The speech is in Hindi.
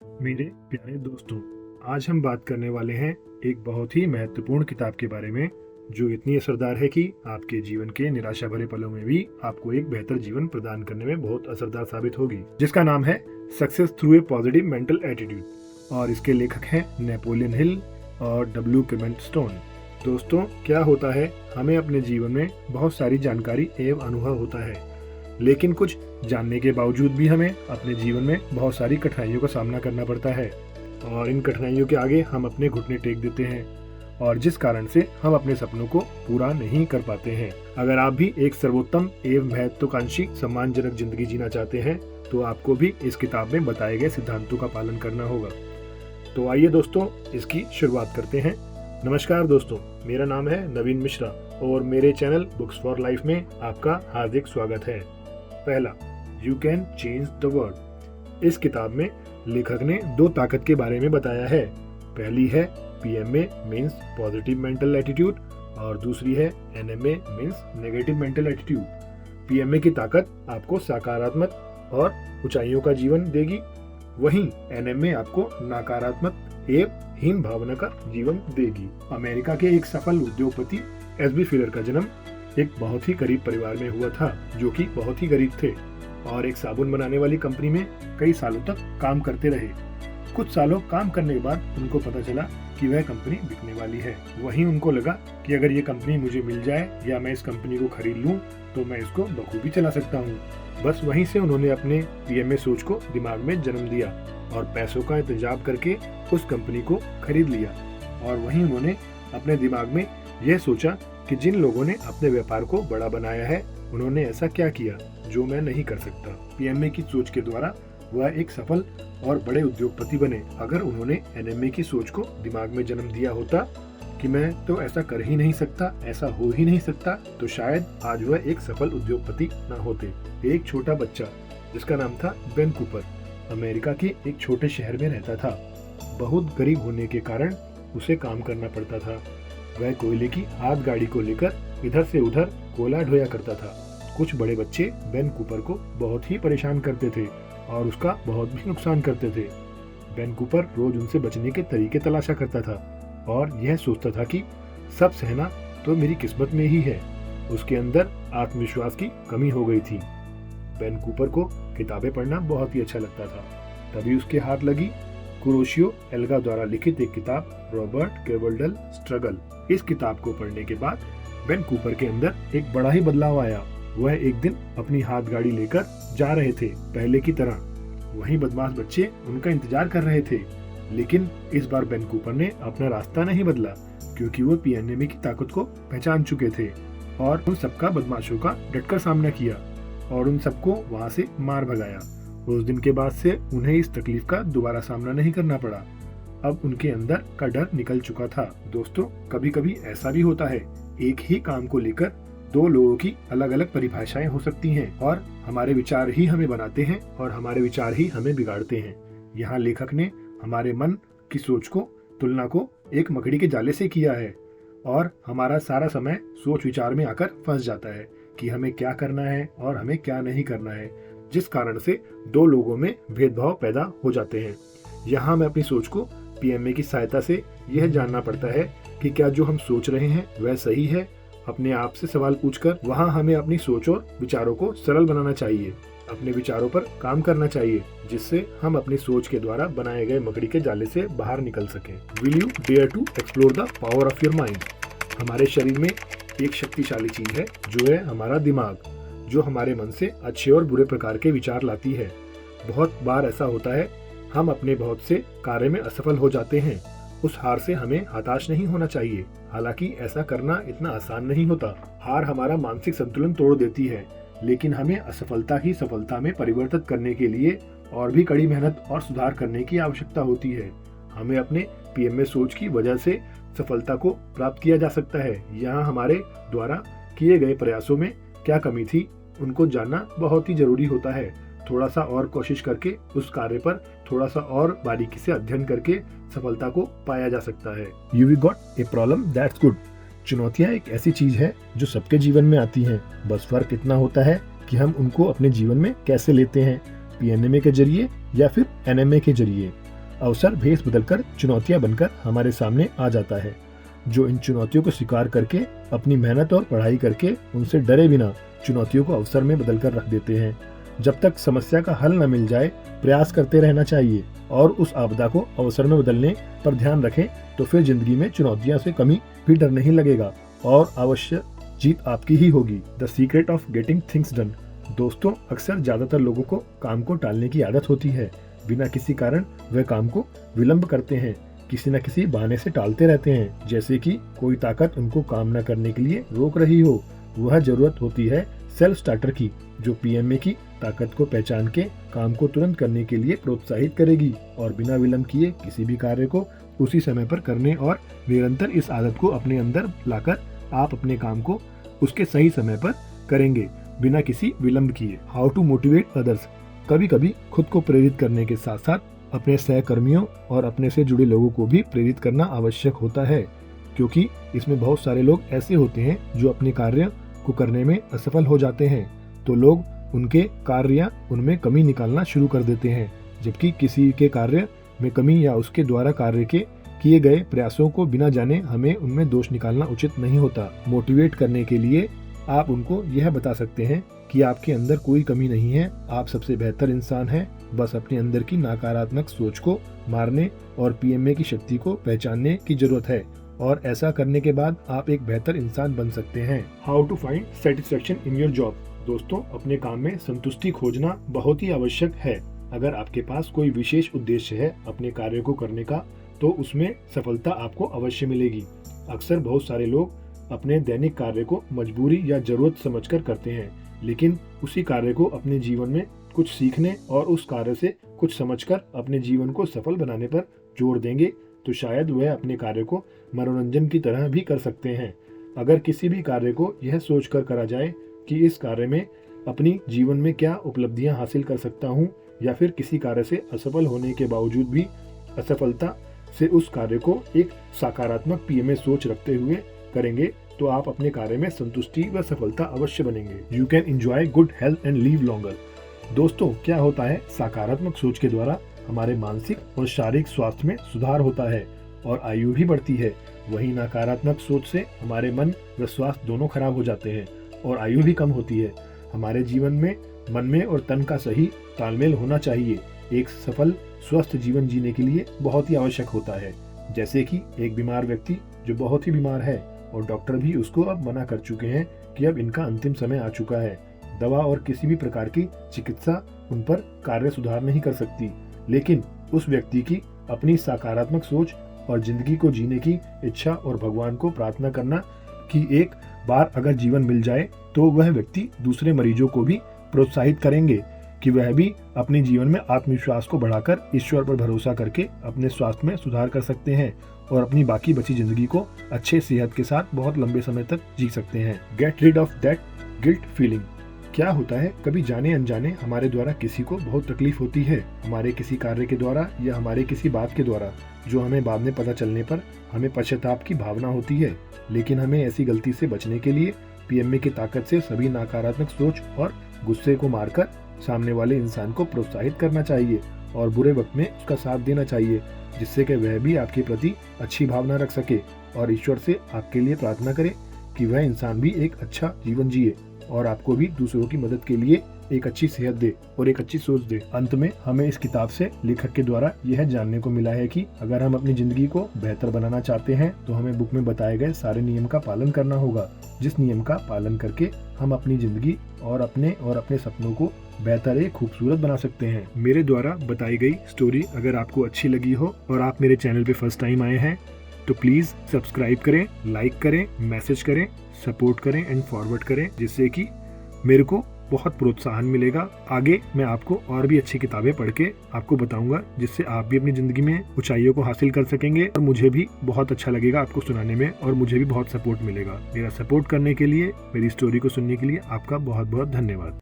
मेरे प्यारे दोस्तों, आज हम बात करने वाले हैं एक बहुत ही महत्वपूर्ण किताब के बारे में जो इतनी असरदार है कि आपके जीवन के निराशा भरे पलों में भी आपको एक बेहतर जीवन प्रदान करने में बहुत असरदार साबित होगी, जिसका नाम है success through a positive mental attitude और इसके लेखक हैं नेपोलियन हिल और डब्ल्यू क्लेमेंट स्टोन। दोस्तों, क्या होता है, हमें अपने जीवन में बहुत सारी जानकारी एवं अनुभव होता है, लेकिन कुछ जानने के बावजूद भी हमें अपने जीवन में बहुत सारी कठिनाइयों का सामना करना पड़ता है और इन कठिनाइयों के आगे हम अपने घुटने टेक देते हैं और जिस कारण से हम अपने सपनों को पूरा नहीं कर पाते हैं। अगर आप भी एक सर्वोत्तम एवं महत्वाकांक्षी सम्मानजनक जिंदगी जीना चाहते हैं तो आपको भी इस किताब में बताए गए सिद्धांतों का पालन करना होगा। तो आइए दोस्तों, इसकी शुरुआत करते हैं। नमस्कार दोस्तों, मेरा नाम है नवीन मिश्रा और मेरे चैनल बुक्स फॉर लाइफ में आपका हार्दिक स्वागत है। पहला, you can change the world. इस किताब में लेखक ने दो ताकत के बारे में बताया है। पहली है PMA means positive mental attitude और दूसरी है NMA means negative mental attitude. PMA की ताकत आपको सकारात्मक और ऊंचाइयों का जीवन देगी, वहीं एनएमए आपको नकारात्मक एवं हीन भावना का जीवन देगी। अमेरिका के एक सफल उद्योगपति एसबी फिलर का जन्म एक बहुत ही गरीब परिवार में हुआ था, जो कि बहुत ही गरीब थे और एक साबुन बनाने वाली कंपनी में कई सालों तक काम करते रहे। कुछ सालों काम करने के बाद उनको पता चला कि वह कंपनी बिकने वाली है। वहीं उनको लगा कि अगर ये कंपनी मुझे मिल जाए या मैं इस कंपनी को खरीद लूं तो मैं इसको बखूबी चला सकता हूं। बस वहीं से उन्होंने अपने पीएमए सोच को दिमाग में जन्म दिया और पैसों का इंतजाम करके उस कंपनी को खरीद लिया। और वहीं उन्होंने अपने दिमाग में यह सोचा कि जिन लोगों ने अपने व्यापार को बड़ा बनाया है उन्होंने ऐसा क्या किया जो मैं नहीं कर सकता। पीएमए की सोच के द्वारा वह एक सफल और बड़े उद्योगपति बने। अगर उन्होंने एनएमए की सोच को दिमाग में जन्म दिया होता कि मैं तो ऐसा कर ही नहीं सकता, ऐसा हो ही नहीं सकता, तो शायद आज वह एक सफल उद्योगपति न होते। एक छोटा बच्चा जिसका नाम था बेन कूपर अमेरिका के एक छोटे शहर में रहता था। बहुत गरीब होने के कारण उसे काम करना पड़ता था। वह कोयले की हाथ गाड़ी को लेकर इधर से उधर कोयला ढोया करता था। कुछ बड़े बच्चे बेन कूपर को बहुत ही परेशान करते थे और उसका बहुत भी नुकसान करते थे। बेन कूपर रोज उनसे बचने के तरीके तलाशा करता था और यह सोचता था कि सब सहना तो मेरी किस्मत में ही है। उसके अंदर आत्मविश्वास की कमी हो गई थी। बेन कूपर को किताबें पढ़ना बहुत ही अच्छा लगता था। तभी उसके हाथ लगी कुरोशियो एल्गा द्वारा लिखित एक किताब रॉबर्ट केवल्डल स्ट्रगल। इस किताब को पढ़ने के बाद बेन कूपर के अंदर एक बड़ा ही बदलाव आया। वह एक दिन अपनी हाथ गाड़ी लेकर जा रहे थे पहले की तरह। वहीं बदमाश बच्चे उनका इंतजार कर रहे थे, लेकिन इस बार बेन कूपर ने अपना रास्ता नहीं बदला क्योंकि वो पीएनएमए की ताकत को पहचान चुके थे और उन सबका बदमाशों का डटकर सामना किया और उन सबको वहां से मार भगाया। उस दिन के बाद से उन्हें इस तकलीफ का दोबारा सामना नहीं करना पड़ा। अब उनके अंदर का डर निकल चुका था। दोस्तों, कभी कभी ऐसा भी होता है, एक ही काम को लेकर दो लोगों की अलग अलग परिभाषाएं हो सकती हैं और हमारे विचार ही हमें बनाते हैं और हमारे विचार ही हमें बिगाड़ते हैं। यहाँ लेखक ने हमारे मन की सोच को, तुलना को एक मकड़ी के जाले से किया है और हमारा सारा समय सोच विचार में आकर फंस जाता है कि हमें क्या करना है और हमें क्या नहीं करना है, जिस कारण से दो लोगों में भेदभाव पैदा हो जाते हैं। यहाँ हमें अपनी सोच को पीएमए की सहायता से यह जानना पड़ता है कि क्या जो हम सोच रहे हैं वह सही है। अपने आप से सवाल पूछकर वहाँ हमें अपनी सोच और विचारों को सरल बनाना चाहिए, अपने विचारों पर काम करना चाहिए, जिससे हम अपनी सोच के द्वारा बनाए गए मकड़ी के जाले से बाहर निकल सकें। Will you dare to explore the power of your mind. हमारे शरीर में एक शक्तिशाली चीज है जो है हमारा दिमाग, जो हमारे मन से अच्छे और बुरे प्रकार के विचार लाती है। बहुत बार ऐसा होता है, हम अपने बहुत से कार्य में असफल हो जाते हैं। उस हार से हमें हताश नहीं होना चाहिए, हालांकि ऐसा करना इतना आसान नहीं होता। हार हमारा मानसिक संतुलन तोड़ देती है, लेकिन हमें असफलता ही सफलता में परिवर्तित करने के लिए और भी कड़ी मेहनत और सुधार करने की आवश्यकता होती है। हमें अपने पीएमए सोच की वजह से सफलता को प्राप्त किया जा सकता है। यहाँ हमारे द्वारा किए गए प्रयासों में क्या कमी थी, उनको जानना बहुत ही जरूरी होता है। थोड़ा सा और कोशिश करके उस कार्य पर थोड़ा सा और बारीकी से अध्ययन करके सफलता को पाया जा सकता है। You got a problem, that's good. चुनौतियाँ एक ऐसी चीज है जो सबके जीवन में आती हैं, बस फर्क इतना होता है कि हम उनको अपने जीवन में कैसे लेते हैं, पीएनएमए के जरिए या फिर एनएमए के जरिए। अवसर भेष बदलकर चुनौतियां बनकर हमारे सामने आ जाता है। जो इन चुनौतियों को स्वीकार करके अपनी मेहनत और पढ़ाई करके उनसे डरे बिना चुनौतियों को अवसर में बदलकर रख देते हैं। जब तक समस्या का हल न मिल जाए प्रयास करते रहना चाहिए और उस आपदा को अवसर में बदलने पर ध्यान रखें, तो फिर जिंदगी में चुनौतियां से कमी भी डर नहीं लगेगा और अवश्य जीत आपकी ही होगी। The secret of getting things done. दोस्तों, अक्सर ज्यादातर लोगों को काम को टालने की आदत होती है। बिना किसी कारण वह काम को विलंब करते हैं, किसी न किसी बहाने से टालते रहते हैं, जैसे कि कोई ताकत उनको काम न करने के लिए रोक रही हो। वह जरूरत होती है सेल्फ स्टार्टर की, जो पीएमए की ताकत को पहचान के काम को तुरंत करने के लिए प्रोत्साहित करेगी और बिना विलंब किए किसी भी कार्य को उसी समय पर करने और निरंतर इस आदत को अपने अंदर लाकर आप अपने काम को उसके सही समय पर करेंगे बिना किसी विलंब किए। How to motivate others. कभी कभी खुद को प्रेरित करने के साथ साथ अपने सहकर्मियों और अपने से जुड़े लोगों को भी प्रेरित करना आवश्यक होता है, क्योंकि इसमें बहुत सारे लोग ऐसे होते हैं जो अपने कार्य को करने में असफल हो जाते हैं, तो लोग उनके कार्य या उनमें कमी निकालना शुरू कर देते हैं, जबकि किसी के कार्य में कमी या उसके द्वारा कार्य के किए गए प्रयासों को बिना जाने हमें उनमें दोष निकालना उचित नहीं होता। मोटिवेट करने के लिए आप उनको यह बता सकते हैं कि आपके अंदर कोई कमी नहीं है, आप सबसे बेहतर इंसान हैं, बस अपने अंदर की नकारात्मक सोच को मारने और पीएमए की शक्ति को पहचानने की जरूरत है और ऐसा करने के बाद आप एक बेहतर इंसान बन सकते हैं। How to find satisfaction in your job. दोस्तों, अपने काम में संतुष्टि खोजना बहुत ही आवश्यक है। अगर आपके पास कोई विशेष उद्देश्य है अपने कार्य को करने का, तो उसमें सफलता आपको अवश्य मिलेगी। अक्सर बहुत सारे लोग अपने दैनिक कार्य को मजबूरी या जरूरत समझकर करते हैं, लेकिन उसी कार्य को अपने जीवन में कुछ सीखने और उस कार्य से कुछ समझकर अपने जीवन को सफल बनाने पर जोर देंगे, तो शायद वह अपने कार्य को मनोरंजन की तरह भी कर सकते हैं। अगर किसी भी कार्य को यह सोचकर करा जाए कि इस कार्य में अपनी जीवन में क्या उपलब्धियां हासिल कर सकता हूं, या फिर किसी कार्य से असफल होने के बावजूद भी असफलता से उस कार्य को एक सकारात्मक पीएमए सोच रखते हुए करेंगे, तो आप अपने कार्य में संतुष्टि व सफलता अवश्य बनेंगे। You can enjoy good health and leave longer. दोस्तों, क्या होता है, सकारात्मक सोच के द्वारा हमारे मानसिक और शारीरिक स्वास्थ्य में सुधार होता है और आयु भी बढ़ती है। वहीं नकारात्मक सोच से हमारे मन व स्वास्थ्य दोनों खराब हो जाते हैं और आयु भी कम होती है। हमारे जीवन में मन में और तन का सही तालमेल होना चाहिए। एक सफल स्वस्थ जीवन जीने के लिए बहुत ही आवश्यक होता है। जैसे कि एक बीमार व्यक्ति जो बहुत ही बीमार है और डॉक्टर भी उसको अब मना कर चुके हैं कि अब इनका अंतिम समय आ चुका है, दवा और किसी भी प्रकार की चिकित्सा उन पर कार्य सुधार नहीं कर सकती, लेकिन उस व्यक्ति की अपनी सकारात्मक सोच और जिंदगी को जीने की इच्छा और भगवान को प्रार्थना करना कि एक बार अगर जीवन मिल जाए तो वह व्यक्ति दूसरे मरीजों को भी प्रोत्साहित करेंगे कि वह भी अपने जीवन में आत्मविश्वास को बढ़ाकर ईश्वर पर भरोसा करके अपने स्वास्थ्य में सुधार कर सकते हैं और अपनी बाकी बची जिंदगी को अच्छे सेहत के साथ बहुत लंबे समय तक जी सकते हैं। Get rid of that guilt feeling. क्या होता है, कभी जाने अनजाने हमारे द्वारा किसी को बहुत तकलीफ होती है, हमारे किसी कार्य के द्वारा या हमारे किसी बात के द्वारा, जो हमें बाद में पता चलने पर हमें पश्चाताप की भावना होती है। लेकिन हमें ऐसी गलती से बचने के लिए पीएमए की ताकत से सभी नकारात्मक सोच और गुस्से को मारकर सामने वाले इंसान को प्रोत्साहित करना चाहिए और बुरे वक्त में उसका साथ देना चाहिए, जिससे कि वह भी आपके प्रति अच्छी भावना रख सके और ईश्वर से आपके लिए प्रार्थना करे कि वह इंसान भी एक अच्छा जीवन जिए और आपको भी दूसरों की मदद के लिए एक अच्छी सेहत दे और एक अच्छी सोच दे। अंत में हमें इस किताब से लेखक के द्वारा यह जानने को मिला है कि अगर हम अपनी जिंदगी को बेहतर बनाना चाहते हैं तो हमें बुक में बताए गए सारे नियम का पालन करना होगा, जिस नियम का पालन करके हम अपनी जिंदगी और अपने सपनों को बेहतर एक खूबसूरत बना सकते हैं। मेरे द्वारा बताई गई स्टोरी अगर आपको अच्छी लगी हो और आप मेरे चैनल पे फर्स्ट टाइम आए हैं तो प्लीज सब्सक्राइब करें, लाइक करें, मैसेज करें, सपोर्ट करें एंड फॉरवर्ड करें, जिससे कि मेरे को बहुत प्रोत्साहन मिलेगा। आगे मैं आपको और भी अच्छी किताबें पढ़ के आपको बताऊंगा, जिससे आप भी अपनी जिंदगी में ऊंचाइयों को हासिल कर सकेंगे और मुझे भी बहुत अच्छा लगेगा आपको सुनाने में और मुझे भी बहुत सपोर्ट मिलेगा। मेरा सपोर्ट करने के लिए, मेरी स्टोरी को सुनने के लिए आपका बहुत बहुत धन्यवाद।